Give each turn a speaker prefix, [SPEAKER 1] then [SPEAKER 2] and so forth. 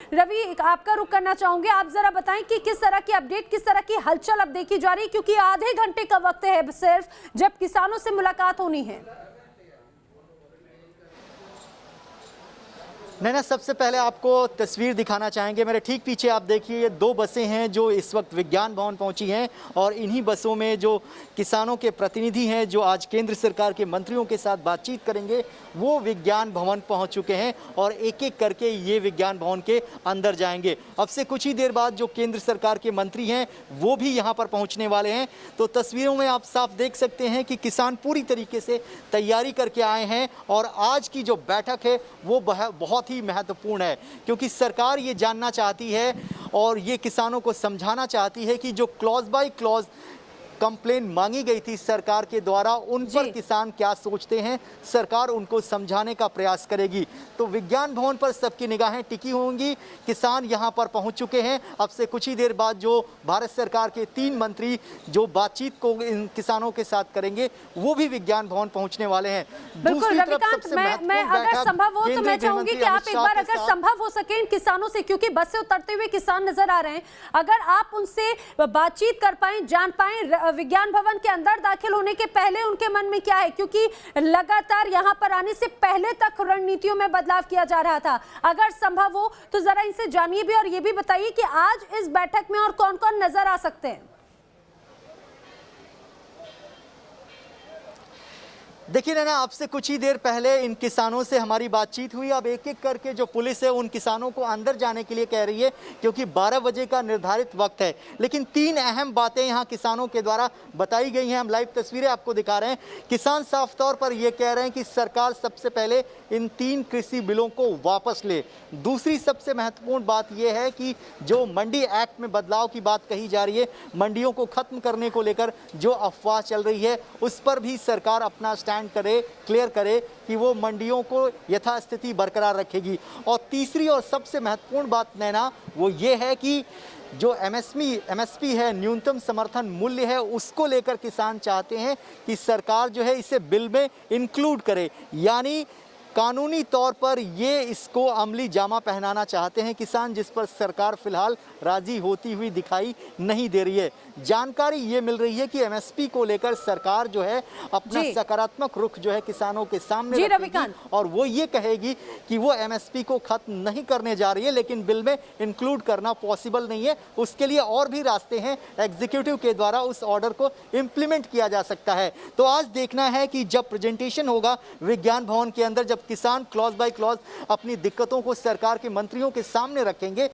[SPEAKER 1] रवि, आपका रुख करना चाहूंगे। आप जरा बताएं कि किस तरह की अपडेट, किस तरह की हलचल अब देखी जा रही है, क्योंकि आधे घंटे का वक्त है सिर्फ जब किसानों से मुलाकात होनी है।
[SPEAKER 2] नैना, सबसे पहले आपको तस्वीर दिखाना चाहेंगे। मेरे ठीक पीछे आप देखिए, ये दो बसें हैं जो इस वक्त विज्ञान भवन पहुंची हैं और इन्हीं बसों में जो किसानों के प्रतिनिधि हैं जो आज केंद्र सरकार के मंत्रियों के साथ बातचीत करेंगे, वो विज्ञान भवन पहुंच चुके हैं और एक एक करके ये विज्ञान भवन के अंदर जाएंगे। अब से कुछ ही देर बाद जो केंद्र सरकार के मंत्री हैं वो भी यहाँ पर पहुँचने वाले हैं। तो तस्वीरों में आप साफ देख सकते हैं कि किसान पूरी तरीके से तैयारी करके आए हैं और आज की जो बैठक है वो बहुत ही महत्वपूर्ण है, क्योंकि सरकार ये जानना चाहती है और ये किसानों को समझाना चाहती है कि जो क्लॉज बाय क्लॉज कंप्लेन मांगी गई थी सरकार के द्वारा, उन पर किसान क्या सोचते हैं, सरकार उनको समझाने का प्रयास करेगी। तो विज्ञान भवन पर सबकी निगाहें टिकी होंगी। किसान यहां पर पहुंच चुके हैं। अब से कुछ ही देर बाद जो भारत सरकार के 3 मंत्री जो बातचीत को इन किसानों के साथ करेंगे, वो भी विज्ञान भवन पहुंचने वाले हैं।
[SPEAKER 1] बिल्कुल रविकांत, मैं अगर संभव हो तो मैं चाहूंगी कि आप एक बार अगर संभव हो सके इन किसानों से, क्योंकि बस से उतरते हुए किसान नजर आ रहे हैं, अगर आप उनसे बातचीत कर पाए, जान पाए विज्ञान भवन के अंदर दाखिल होने के पहले उनके मन में क्या है, क्योंकि लगातार यहां पर आने से पहले तक रणनीतियों में बदलाव किया जा रहा था। अगर संभव हो तो जरा इनसे जानिए भी और ये भी बताइए कि आज इस बैठक में और कौन कौन नजर आ सकते हैं।
[SPEAKER 2] देखिए ना, आपसे कुछ ही देर पहले इन किसानों से हमारी बातचीत हुई। अब एक एक करके जो पुलिस है उन किसानों को अंदर जाने के लिए कह रही है, क्योंकि 12 बजे का निर्धारित वक्त है। लेकिन 3 अहम बातें यहाँ किसानों के द्वारा बताई गई हैं। हम लाइव तस्वीरें आपको दिखा रहे हैं। किसान साफ तौर पर ये कह रहे हैं कि सरकार सबसे पहले इन 3 कृषि बिलों को वापस ले। दूसरी सबसे महत्वपूर्ण बात यह है कि जो मंडी एक्ट में बदलाव की बात कही जा रही है, मंडियों को खत्म करने को लेकर जो अफवाह चल रही है, उस पर भी सरकार अपना स्टैंड करे, क्लियर करे कि वो मंडियों को यथास्थिति बरकरार रखेगी। और तीसरी और सबसे महत्वपूर्ण बात नैना, वो ये है कि जो एमएसपी है, न्यूनतम समर्थन मूल्य है, उसको लेकर किसान चाहते हैं कि सरकार जो है इसे बिल में इंक्लूड करे, यानी कानूनी तौर पर ये इसको अमली जामा पहनाना चाहते हैं किसान, जिस पर सरकार फिलहाल राजी होती हुई दिखाई नहीं दे रही है। जानकारी ये मिल रही है कि एमएसपी को लेकर सरकार जो है अपना सकारात्मक रुख जो है किसानों के सामने रखेगी और वो ये कहेगी कि वो एमएसपी को खत्म नहीं करने जा रही है, लेकिन बिल में इंक्लूड करना पॉसिबल नहीं है। उसके लिए और भी रास्ते हैं, एग्जीक्यूटिव के द्वारा उस ऑर्डर को इम्प्लीमेंट किया जा सकता है। तो आज देखना है कि जब प्रेजेंटेशन होगा विज्ञान भवन के अंदर, जब किसान क्लॉज बाय क्लॉज अपनी दिक्कतों को सरकार के मंत्रियों के सामने रखेंगे,